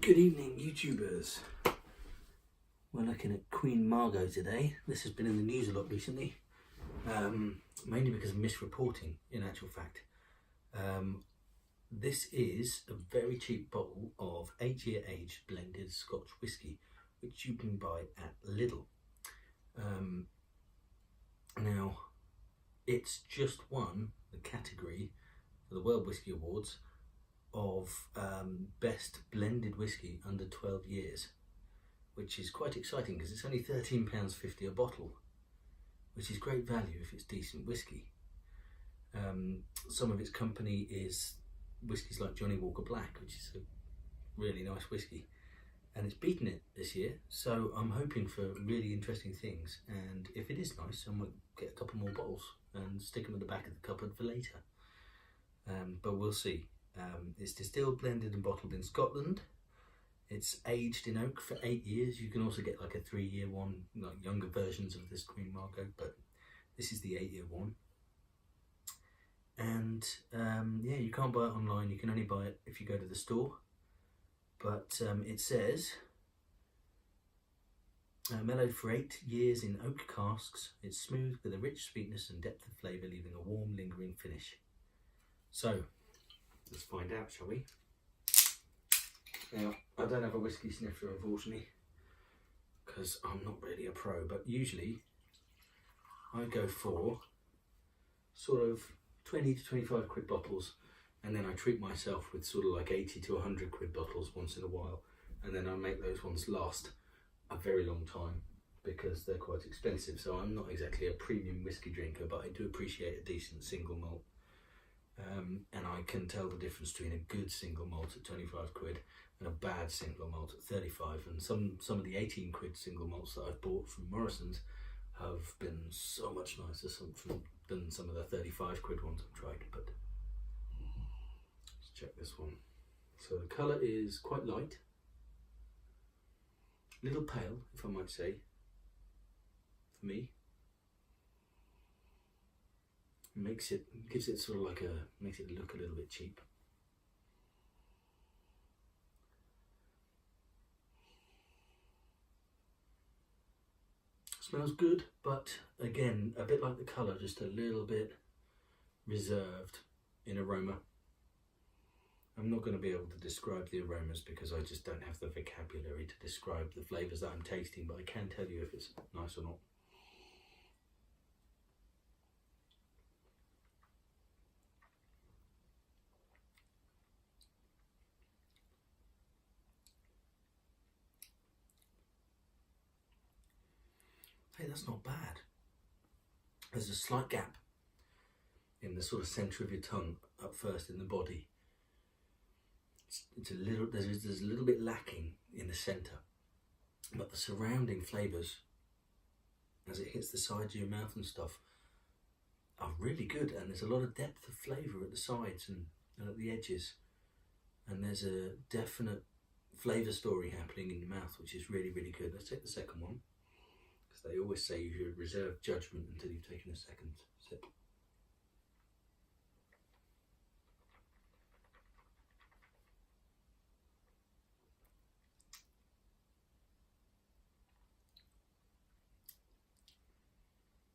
Good evening, YouTubers. We're looking at Queen Margot today. This has been in the news a lot recently, mainly because of misreporting, in actual fact. This is a very cheap bottle of 8-year aged blended Scotch whisky, which you can buy at LIDL. Now, it's just won the category for the World Whisky Awards of best blended whisky under 12 years, which is quite exciting because it's only £13.50 a bottle, which is great value if it's decent whisky. Some of its company is whiskies like Johnny Walker Black, which is a really nice whisky, and it's beaten it this year, so I'm hoping for really interesting things, and if it is nice I might get a couple more bottles and stick them at the back of the cupboard for later, but we'll see. It's distilled, blended and bottled in Scotland. It's aged in oak for 8 years. You can also get like a 3-year one, like younger versions of this Queen Margot, but this is the 8-year one. And yeah, you can't buy it online. You can only buy it if you go to the store. But it says mellowed for 8 years in oak casks. It's smooth with a rich sweetness and depth of flavour, leaving a warm, lingering finish. So let's find out, shall we? Now, I don't have a whiskey sniffer, unfortunately, because I'm not really a pro, but usually I go for sort of 20 to 25 quid bottles, and then I treat myself with sort of like 80 to 100 quid bottles once in a while, and then I make those ones last a very long time because they're quite expensive. So I'm not exactly a premium whiskey drinker, but I do appreciate a decent single malt. And I can tell the difference between a good single malt at 25 quid and a bad single malt at 35. And some of the 18 quid single malts that I've bought from Morrison's have been so much nicer than some of the 35 quid ones I've tried. But let's check this one. So the colour is quite light, a little pale, if I might say, for me. Gives it sort of like makes it look a little bit cheap. Smells good, but again, a bit like the colour, just a little bit reserved in aroma. I'm not going to be able to describe the aromas because I just don't have the vocabulary to describe the flavours that I'm tasting, but I can tell you if it's nice or not. Hey, that's not bad. There's a slight gap in the sort of centre of your tongue up first in the body. It's a little, there's a little bit lacking in the centre, but the surrounding flavours as it hits the sides of your mouth and stuff are really good, and there's a lot of depth of flavour at the sides and at the edges, and there's a definite flavour story happening in your mouth, which is really, really good. Let's take the second one. They always say you should reserve judgment until you've taken a second sip.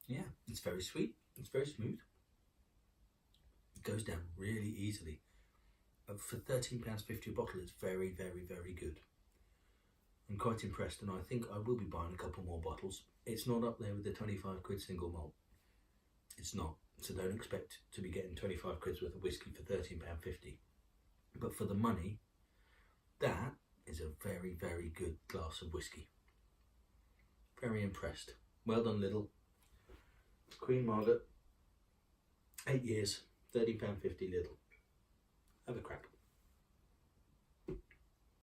Yeah, it's very sweet, it's very smooth. It goes down really easily. For £13.50 a bottle, it's very, very, very good. I'm quite impressed, and I think I will be buying a couple more bottles. It's not up there with the 25 quid single malt. It's not. So don't expect to be getting 25 quid's worth of whiskey for £13.50. But for the money, that is a very, very good glass of whiskey. Very impressed. Well done, LIDL. Queen Margot, 8 years, £13.50 LIDL. Have a crack.